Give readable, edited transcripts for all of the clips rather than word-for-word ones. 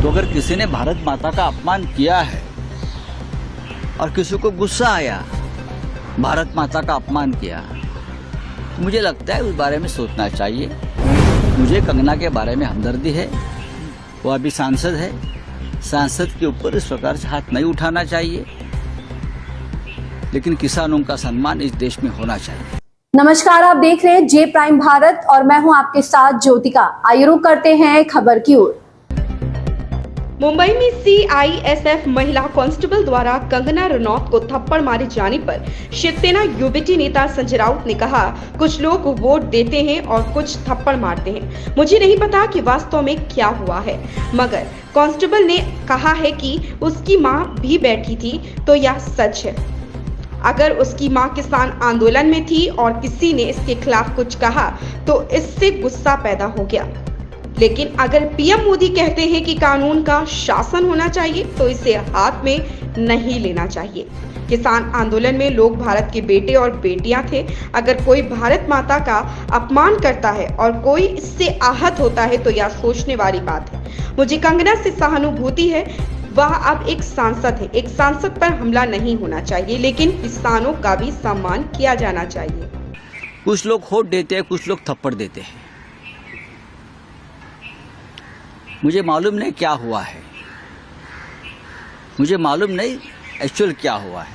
तो अगर किसी ने भारत माता का अपमान किया है और किसी को गुस्सा आया, भारत माता का अपमान किया, तो मुझे लगता है उस बारे में सोचना चाहिए। मुझे कंगना के बारे में हमदर्दी है, वो अभी सांसद है, सांसद के ऊपर इस प्रकार से हाथ नहीं उठाना चाहिए, लेकिन किसानों का सम्मान इस देश में होना चाहिए। नमस्कार, आप देख रहे हैं जे प्राइम भारत और मैं हूं आपके साथ ज्योतिका। आइए रुक करते हैं खबर की ओर। मुंबई में सीआईएसएफ महिला कांस्टेबल द्वारा कंगना रनौत को थप्पड़ मारे जाने पर शिवसेना यूबीटी नेता संजय राउत ने कहा, कुछ लोग वोट देते हैं और कुछ थप्पड़ मारते हैं। मुझे नहीं पता कि वास्तव में क्या हुआ है, मगर कांस्टेबल ने कहा है कि उसकी मां भी बैठी थी, तो यह सच है। अगर उसकी मां किसान आंदोलन में थी और किसी ने इसके खिलाफ कुछ कहा तो इससे गुस्सा पैदा हो गया। लेकिन अगर पीएम मोदी कहते हैं कि कानून का शासन होना चाहिए तो इसे हाथ में नहीं लेना चाहिए। किसान आंदोलन में लोग भारत के बेटे और बेटियां थे। अगर कोई भारत माता का अपमान करता है और कोई इससे आहत होता है तो यह सोचने वाली बात है। मुझे कंगना से सहानुभूति है, वह अब एक सांसद है। एक सांसद पर हमला नहीं होना चाहिए, लेकिन किसानों का भी सम्मान किया जाना चाहिए। कुछ लोग वोट देते हैं, कुछ लोग थप्पड़ देते हैं। मुझे मालूम नहीं क्या हुआ है, मुझे मालूम नहीं एक्चुअल क्या हुआ है।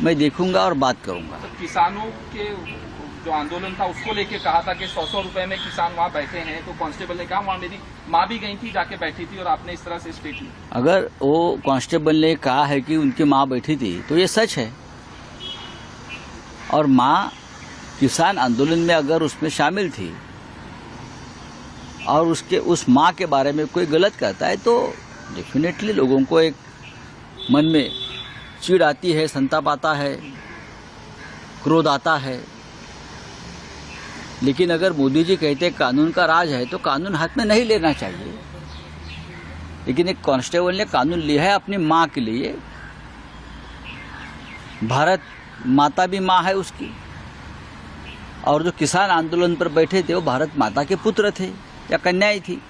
मैं देखूंगा और बात करूंगा। तो किसानों के जो आंदोलन था उसको लेके कहा था कि 100 रुपए में किसान वहाँ बैठे हैं, तो कांस्टेबल ने कहा वहाँ मेरी माँ भी गई थी, जाके बैठी थी, और आपने इस तरह से स्टेटमेंट। अगर वो कांस्टेबल ने कहा है कि उनकी माँ बैठी थी तो ये सच है, और माँ किसान आंदोलन में अगर उसमें शामिल थी और उस माँ के बारे में कोई गलत कहता है तो डेफिनेटली लोगों को एक मन में चिढ़ आती है, संताप आता है, क्रोध आता है। लेकिन अगर मोदी जी कहते कानून का राज है तो कानून हाथ में नहीं लेना चाहिए। लेकिन एक कांस्टेबल ने कानून लिया है अपनी माँ के लिए। भारत माता भी माँ है उसकी, और जो किसान आंदोलन पर बैठे थे वो भारत माता के पुत्र थे या कन्याएं थी।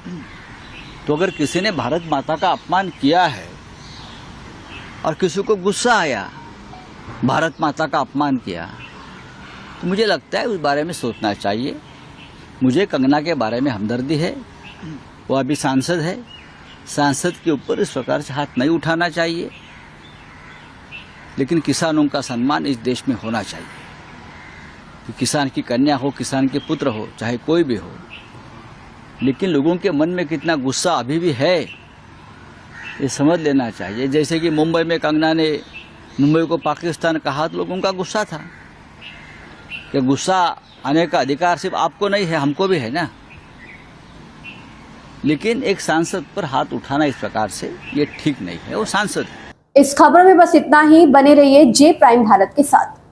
तो अगर किसी ने भारत माता का अपमान किया है और किसी को गुस्सा आया, भारत माता का अपमान किया, तो मुझे लगता है उस बारे में सोचना चाहिए। मुझे कंगना के बारे में हमदर्दी है, वो अभी सांसद है, सांसद के ऊपर इस प्रकार से हाथ नहीं उठाना चाहिए, लेकिन किसानों का सम्मान इस देश में होना चाहिए। कि किसान की कन्या हो, किसान के पुत्र हो, चाहे कोई भी हो, लेकिन लोगों के मन में कितना गुस्सा अभी भी है ये समझ लेना चाहिए। जैसे कि मुंबई में कंगना ने मुंबई को पाकिस्तान कहा तो लोगों का गुस्सा था। कि गुस्सा आने का अधिकार सिर्फ आपको नहीं है, हमको भी है ना। लेकिन एक सांसद पर हाथ उठाना इस प्रकार से ये ठीक नहीं है, वो सांसद है। इस खबर में बस इतना ही। बने रहिए जे प्राइम भारत के साथ।